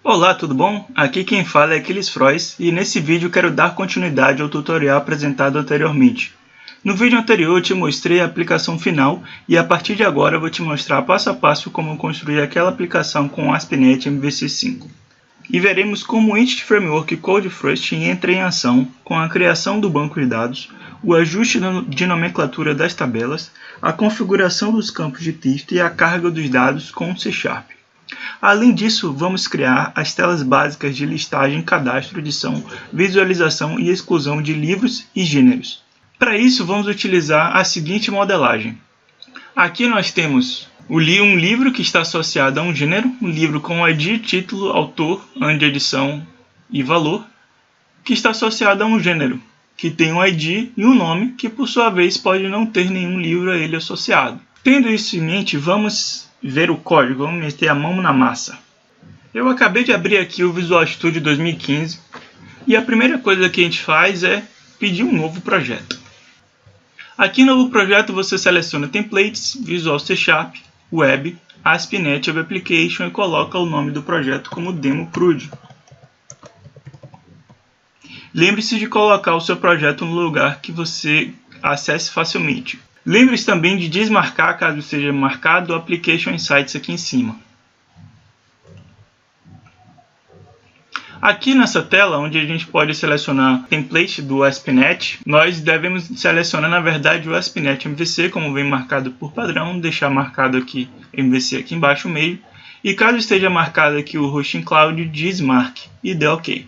Olá, tudo bom? Aqui quem fala é Aquiles Frois e nesse vídeo quero dar continuidade ao tutorial apresentado anteriormente. No vídeo anterior eu te mostrei a aplicação final e a partir de agora eu vou te mostrar passo a passo como construir aquela aplicação com o ASP.NET MVC5. E veremos como o Entity Framework CodeFirst entra em ação com a criação do banco de dados, o ajuste de nomenclatura das tabelas, a configuração dos campos de texto e a carga dos dados com C#. Além disso, vamos criar as telas básicas de listagem, cadastro, edição, visualização e exclusão de livros e gêneros. Para isso, vamos utilizar a seguinte modelagem. Aqui nós temos um livro que está associado a um gênero, um livro com ID, título, autor, ano de edição e valor, que está associado a um gênero, que tem um ID e um nome, que por sua vez pode não ter nenhum livro a ele associado. Tendo isso em mente, vamos ver o código, vamos meter a mão na massa. Eu acabei de abrir aqui o Visual Studio 2015 e a primeira coisa que a gente faz é pedir um novo projeto. Aqui no novo projeto você seleciona Templates, Visual C#, Web, ASP.NET Web Application e coloca o nome do projeto como Demo Prod. Lembre-se de colocar o seu projeto no lugar que você acesse facilmente. Lembre-se também de desmarcar, caso seja marcado, o Application Insights aqui em cima. Aqui nessa tela, onde a gente pode selecionar template do ASP.NET, nós devemos selecionar, na verdade, o ASP.NET MVC, como vem marcado por padrão, deixar marcado aqui MVC aqui embaixo, meio, e caso esteja marcado aqui o Hosting Cloud, desmarque e dê OK.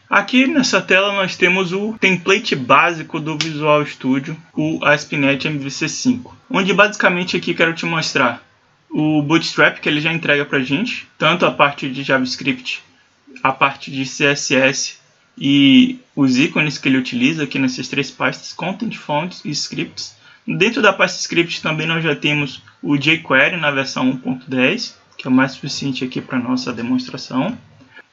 Aqui nessa tela nós temos o template básico do Visual Studio, o ASP.NET MVC5, onde basicamente aqui quero te mostrar o Bootstrap, que ele já entrega para a gente, tanto a parte de JavaScript, a parte de CSS e os ícones que ele utiliza aqui nessas três pastas, Content, Fonts e Scripts. Dentro da pasta Script também nós já temos o jQuery na versão 1.10, que é o mais suficiente aqui para nossa demonstração.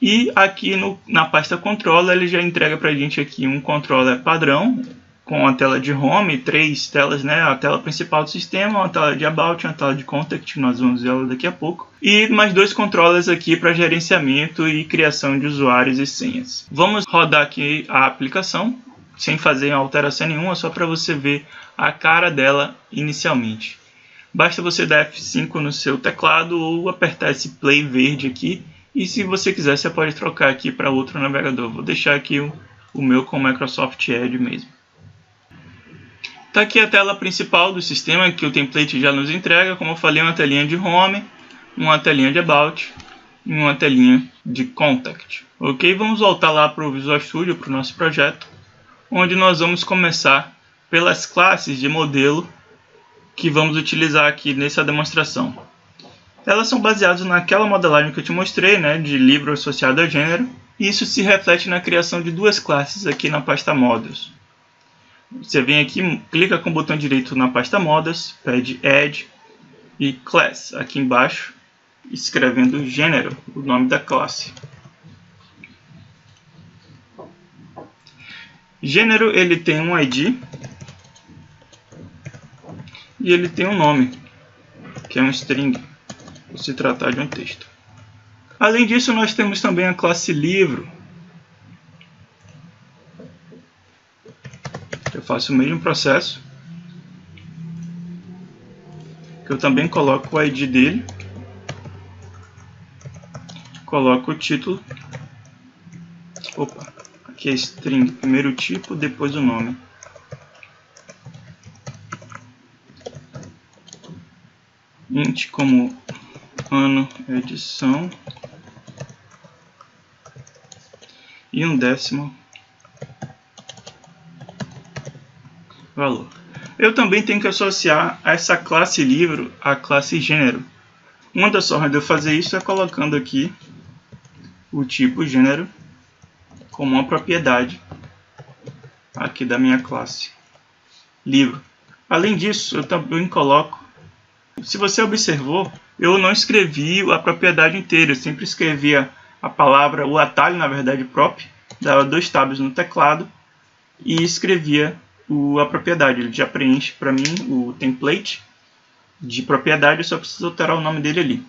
E aqui na pasta Controller ele já entrega para a gente aqui um controller padrão, com a tela de Home, três telas, né? A tela principal do sistema, uma tela de About, uma tela de Contact, nós vamos ver ela daqui a pouco. E mais dois controllers aqui para gerenciamento e criação de usuários e senhas. Vamos rodar aqui a aplicação, sem fazer alteração nenhuma, só para você ver a cara dela inicialmente. Basta você dar F5 no seu teclado ou apertar esse play verde aqui. E se você quiser, você pode trocar aqui para outro navegador. Vou deixar aqui o meu com Microsoft Edge mesmo. Está aqui a tela principal do sistema, que o template já nos entrega. Como eu falei, uma telinha de Home, uma telinha de About e uma telinha de Contact. Ok? Vamos voltar lá para o Visual Studio, para o nosso projeto, onde nós vamos começar pelas classes de modelo que vamos utilizar aqui nessa demonstração. Elas são baseadas naquela modelagem que eu te mostrei, né, de livro associado a gênero, e isso se reflete na criação de duas classes aqui na pasta Models. Você vem aqui, clica com o botão direito na pasta Models, pede Add e Class aqui embaixo, escrevendo gênero, o nome da classe. Gênero ele tem um ID e ele tem um nome, que é um string, por se tratar de um texto. Além disso, nós temos também a classe livro. Eu faço o mesmo processo, que eu também coloco o ID dele, coloco o título, aqui é string, primeiro o tipo, depois o nome. Int como ano, edição e um décimo valor. Eu também tenho que associar essa classe livro à classe gênero. Uma das formas de eu fazer isso é colocando aqui o tipo gênero como uma propriedade aqui da minha classe livro. Além disso, eu também coloco, se você observou, eu não escrevi a propriedade inteira, eu sempre escrevia a palavra, o atalho na verdade prop, dava 2 tabs no teclado e escrevia a propriedade. Ele já preenche para mim o template de propriedade, eu só preciso alterar o nome dele ali.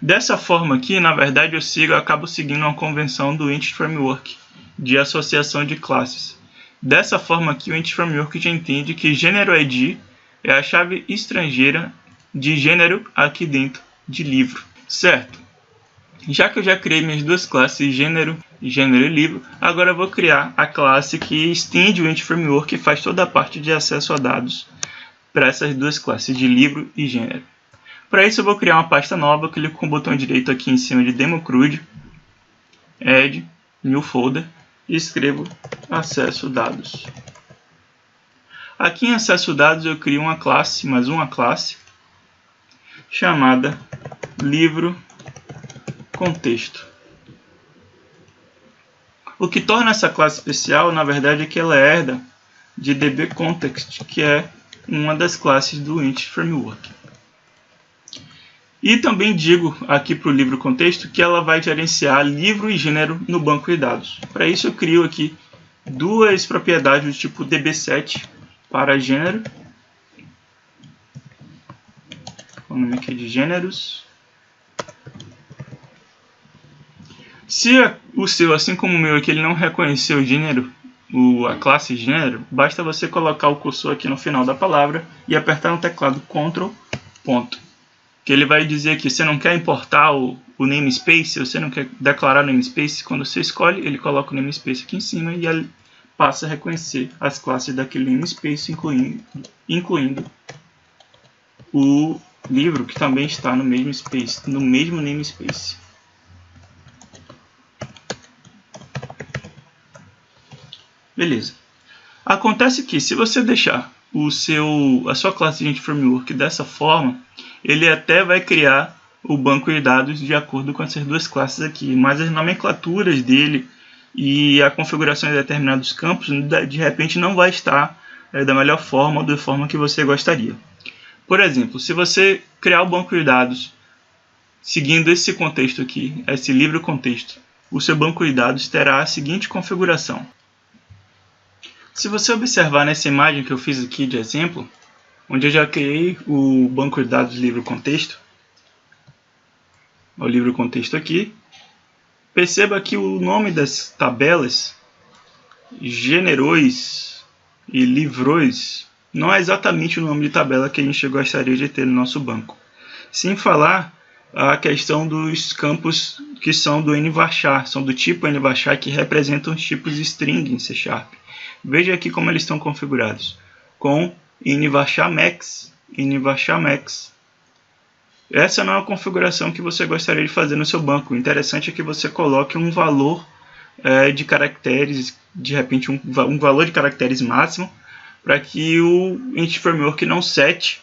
Dessa forma aqui, na verdade, eu acabo seguindo uma convenção do Entity Framework de associação de classes. Dessa forma aqui, o Entity Framework já entende que gênero ID é a chave estrangeira de gênero aqui dentro de livro, certo? Já que eu já criei minhas duas classes, gênero e livro, agora eu vou criar a classe que estende o Entity Framework e faz toda a parte de acesso a dados para essas duas classes de livro e gênero. Para isso eu vou criar uma pasta nova, clico com o botão direito aqui em cima de DemoCrude, Add, New Folder e escrevo acesso dados. Aqui em acesso dados eu crio uma classe, mais uma classe, chamada livro contexto. O que torna essa classe especial, na verdade, é que ela herda de DBContext, que é uma das classes do Entity Framework. E também digo aqui para o livro contexto que ela vai gerenciar livro e gênero no banco de dados. Para isso eu crio aqui duas propriedades do tipo dbset para gênero. O nome aqui de gêneros. Se o seu, assim como o meu aqui, ele não reconheceu o gênero, a classe gênero, basta você colocar o cursor aqui no final da palavra e apertar no teclado Ctrl, ponto. Que ele vai dizer que você não quer importar o namespace, você não quer declarar o namespace, quando você escolhe, ele coloca o namespace aqui em cima e ele passa a reconhecer as classes daquele namespace, incluindo o livro, que também está no mesmo namespace. Beleza. Acontece que se você deixar a sua classe de Entity Framework dessa forma, ele até vai criar o banco de dados de acordo com essas duas classes aqui, mas as nomenclaturas dele e a configuração de determinados campos de repente não vai estar da melhor forma ou da forma que você gostaria. Por exemplo, se você criar o banco de dados seguindo esse contexto aqui, esse livro contexto, o seu banco de dados terá a seguinte configuração. Se você observar nessa imagem que eu fiz aqui de exemplo, onde eu já criei o banco de dados livro contexto, o livro contexto aqui, perceba que o nome das tabelas, generois e livros, não é exatamente o nome de tabela que a gente gostaria de ter no nosso banco. Sem falar a questão dos campos que são do nvarchar, são do tipo nvarchar, que representam os tipos string em C#. Veja aqui como eles estão configurados, com nvarchar max, nvarchar max. Essa não é a configuração que você gostaria de fazer no seu banco. O interessante é que você coloque um valor de caracteres, de repente um valor de caracteres máximo, para que o Entity Framework não sete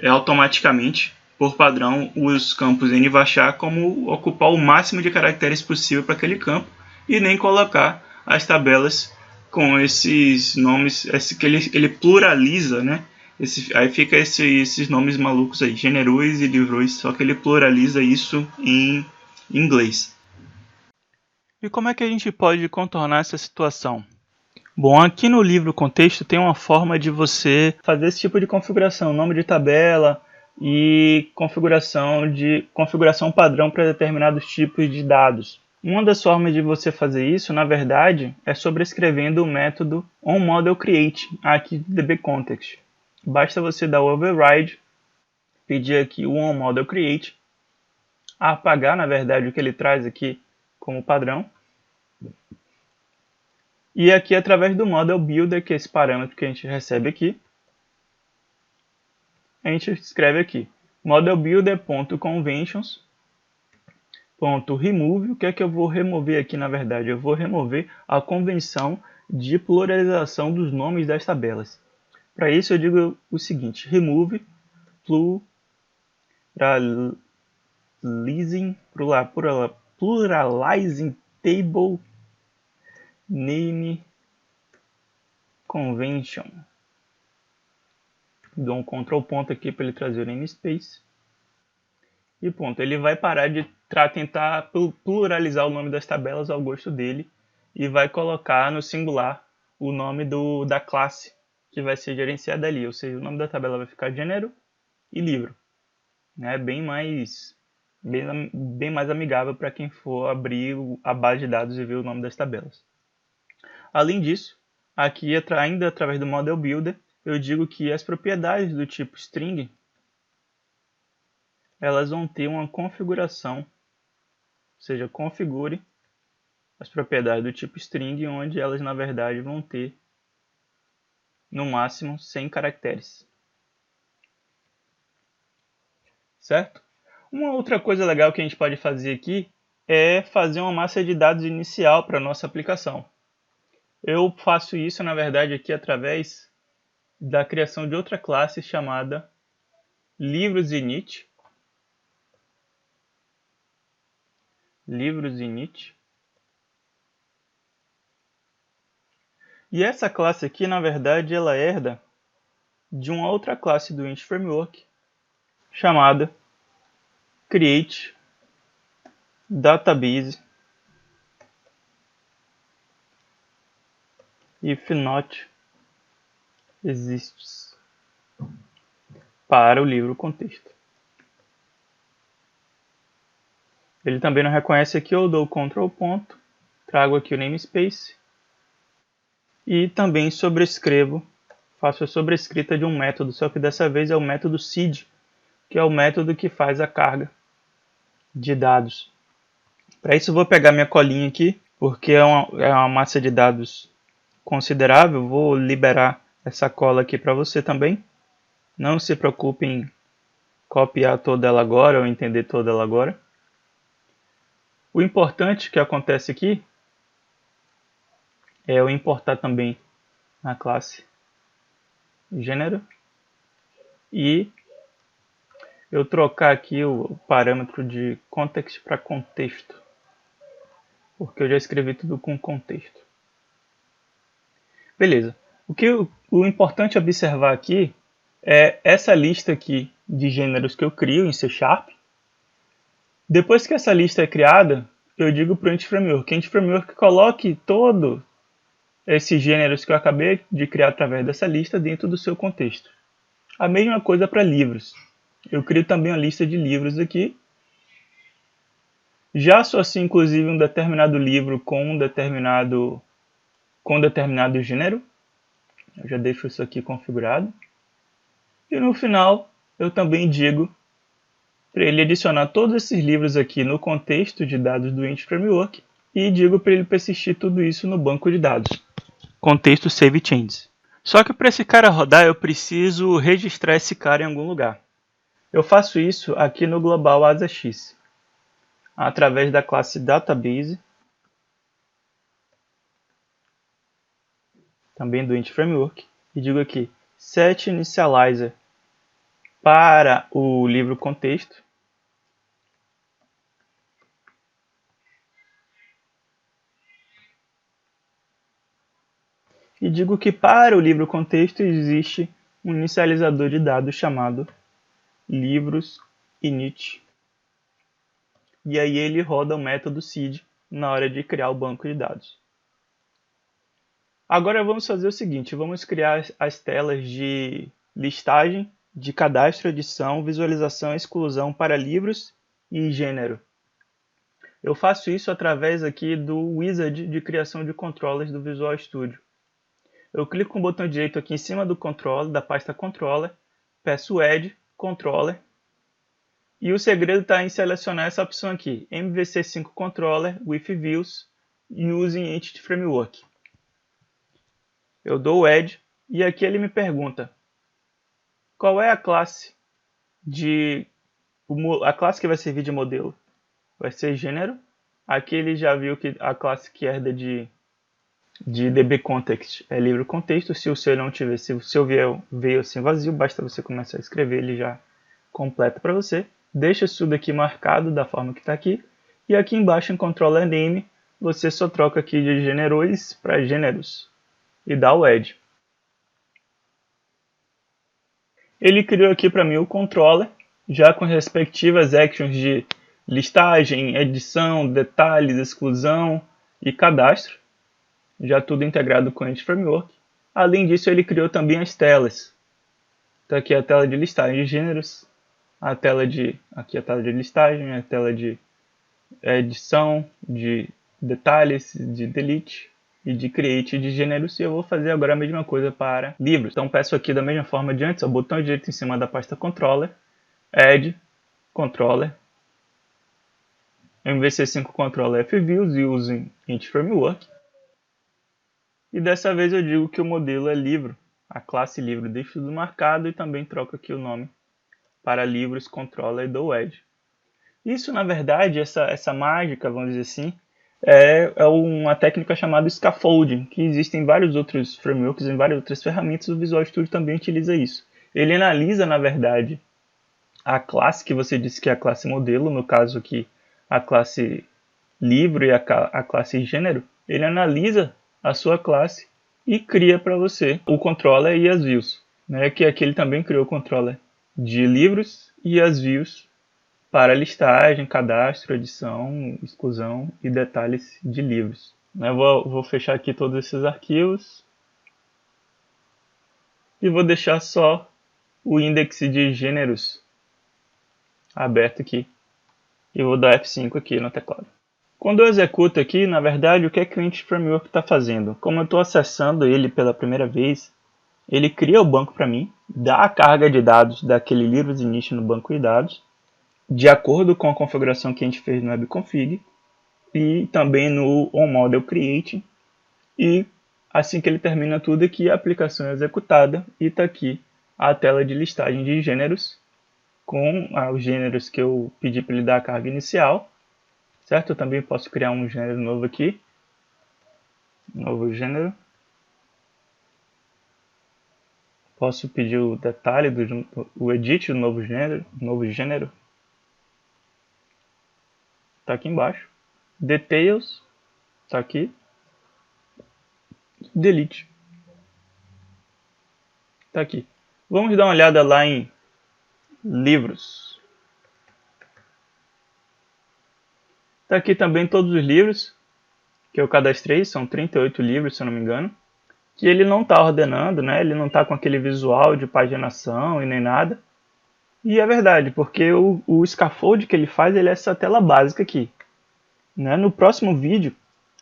automaticamente, por padrão, os campos nvarchar como ocupar o máximo de caracteres possível para aquele campo, e nem colocar as tabelas com esses nomes, que ele pluraliza, né? Aí fica esses nomes malucos aí, generois e livros, só que ele pluraliza isso em inglês. E como é que a gente pode contornar essa situação? Bom, aqui no livro contexto tem uma forma de você fazer esse tipo de configuração, nome de tabela e configuração padrão para determinados tipos de dados. Uma das formas de você fazer isso, na verdade, é sobrescrevendo o método onModelCreate aqui do DBContext. Basta você dar o override, pedir aqui o onModelCreate, apagar, na verdade, o que ele traz aqui como padrão. E aqui, através do Model Builder, que é esse parâmetro que a gente recebe aqui, a gente escreve aqui modelbuilder.conventions.remove. O que é que eu vou remover aqui, na verdade? Eu vou remover a convenção de pluralização dos nomes das tabelas. Para isso eu digo o seguinte: remove pluralizing table name convention. Dou um Ctrl ponto aqui para ele trazer o namespace. E ponto. Ele vai parar de tentar pluralizar o nome das tabelas ao gosto dele e vai colocar no singular o nome da classe que vai ser gerenciada ali, ou seja, o nome da tabela vai ficar gênero e livro, né? Bem mais amigável para quem for abrir a base de dados e ver o nome das tabelas. Além disso, aqui ainda através do Model Builder, eu digo que as propriedades do tipo string, elas vão ter uma configuração, ou seja, configure as propriedades do tipo string, onde elas na verdade vão ter no máximo 100 caracteres. Certo? Uma outra coisa legal que a gente pode fazer aqui é fazer uma massa de dados inicial para a nossa aplicação. Eu faço isso, na verdade, aqui através da criação de outra classe chamada livros_init. E essa classe aqui, na verdade, ela herda de uma outra classe do Int Framework chamada create database if not exists para o livro contexto. Ele também não reconhece aqui, eu dou Ctrl ponto, trago aqui o namespace e também sobrescrevo, faço a sobrescrita de um método, só que dessa vez é o método seed, que é o método que faz a carga de dados. Para isso eu vou pegar minha colinha aqui, porque é uma massa de dados considerável, vou liberar essa cola aqui para você também. Não se preocupe em copiar toda ela agora ou entender toda ela agora. O importante que acontece aqui é eu importar também na classe gênero e eu trocar aqui o parâmetro de context para contexto, porque eu já escrevi tudo com contexto. Beleza. O importante observar aqui é essa lista aqui de gêneros que eu crio em C#. Depois que essa lista é criada, eu digo para o Int Framework coloque todos esses gêneros que eu acabei de criar através dessa lista dentro do seu contexto. A mesma coisa para livros. Eu crio também uma lista de livros aqui. Já associo inclusive um determinado livro com um determinado gênero. Eu já deixo isso aqui configurado. E no final eu também digo para ele adicionar todos esses livros aqui no contexto de dados do Int Framework e digo para ele persistir tudo isso no banco de dados. Contexto Save Changes. Só que para esse cara rodar eu preciso registrar esse cara em algum lugar. Eu faço isso aqui no global AsaX, através da classe Database, também do Int Framework, e digo aqui set initializer para o livro contexto. E digo que para o livro contexto existe um inicializador de dados chamado livros_init. E aí ele roda o método seed na hora de criar o banco de dados. Agora vamos fazer o seguinte, vamos criar as telas de listagem, de cadastro, edição, visualização e exclusão para livros e gênero. Eu faço isso através aqui do wizard de criação de controllers do Visual Studio. Eu clico com o botão direito aqui em cima do controller, da pasta controller, peço add controller e o segredo está em selecionar essa opção aqui, MVC5 controller with views using Entity Framework. Eu dou o add e aqui ele me pergunta qual é a classe que vai servir de modelo. Vai ser gênero. Aqui ele já viu que a classe que herda de dbContext é livro contexto. Se o seu não tiver, se o seu veio assim vazio, basta você começar a escrever, ele já completa para você. Deixa isso daqui marcado da forma que está aqui. E aqui embaixo em controller name, você só troca aqui de generous para gêneros e dá o add. Ele criou aqui para mim o controller, já com as respectivas actions de listagem, edição, detalhes, exclusão e cadastro. Já tudo integrado com o Int Framework. Além disso, ele criou também as telas. Então aqui é a tela de listagem de gêneros, aqui a tela de listagem, a tela de edição, de detalhes, de delete e de create de gêneros. E eu vou fazer agora a mesma coisa para livros. Então peço aqui da mesma forma de antes, o botão direito em cima da pasta controller, add, controller, MVC5 controller FViews using Int Framework. E dessa vez eu digo que o modelo é livro, a classe livro deixo tudo marcado e também troco aqui o nome para livros controller do add. Isso, na verdade, essa mágica, vamos dizer assim, é uma técnica chamada scaffolding, que existe em vários outros frameworks, em várias outras ferramentas, o Visual Studio também utiliza isso. Ele analisa, na verdade, a classe que você disse que é a classe modelo, no caso aqui a classe livro e a classe gênero, ele analisa a sua classe e cria para você o controller e as views, né? Que aqui ele também criou o controller de livros e as views para listagem, cadastro, edição, exclusão e detalhes de livros. Eu vou fechar aqui todos esses arquivos e vou deixar só o index de gêneros aberto aqui e vou dar F5 aqui no teclado. Quando eu executo aqui, na verdade, o que é que o Int Framework está fazendo? Como eu estou acessando ele pela primeira vez, ele cria o banco para mim, dá a carga de dados daquele livros init no banco de dados, de acordo com a configuração que a gente fez no webconfig e também no onModelCreate. E assim que ele termina tudo aqui, a aplicação é executada e está aqui a tela de listagem de gêneros com os gêneros que eu pedi para ele dar a carga inicial, certo? Eu também posso criar um gênero novo aqui, novo gênero. Posso pedir o detalhe, o edit do novo gênero. Está aqui embaixo. Details, está aqui. Delete, está aqui. Vamos dar uma olhada lá em livros. Está aqui também todos os livros que eu cadastrei, são 38 livros, se eu não me engano. Que ele não está ordenando, né? Ele não está com aquele visual de paginação e nem nada. E é verdade, porque o scaffold que ele faz, ele é essa tela básica aqui. Né? No próximo vídeo,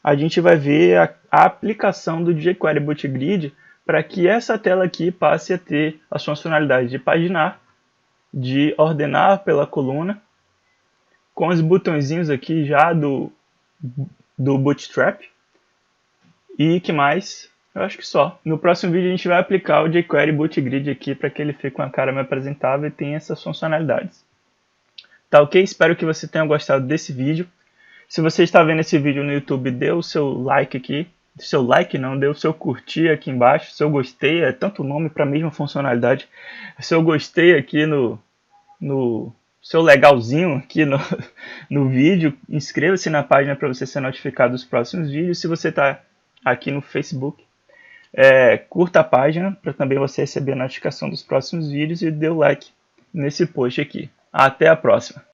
a gente vai ver a aplicação do jQuery Boot Grid para que essa tela aqui passe a ter as funcionalidades de paginar, de ordenar pela coluna, com os botõezinhos aqui já do Bootstrap. E que mais? Eu acho que só. No próximo vídeo a gente vai aplicar o jQuery Boot Grid aqui para que ele fique com a cara mais apresentável e tenha essas funcionalidades. Tá ok? Espero que você tenha gostado desse vídeo. Se você está vendo esse vídeo no YouTube, dê o seu like aqui. Seu like não, dê o seu curtir aqui embaixo. Seu gostei, é tanto nome para a mesma funcionalidade. Seu gostei aqui no seu legalzinho aqui no vídeo. Inscreva-se na página para você ser notificado dos próximos vídeos. Se você está aqui no Facebook, curta a página para também você receber a notificação dos próximos vídeos e dê o like nesse post aqui. Até a próxima!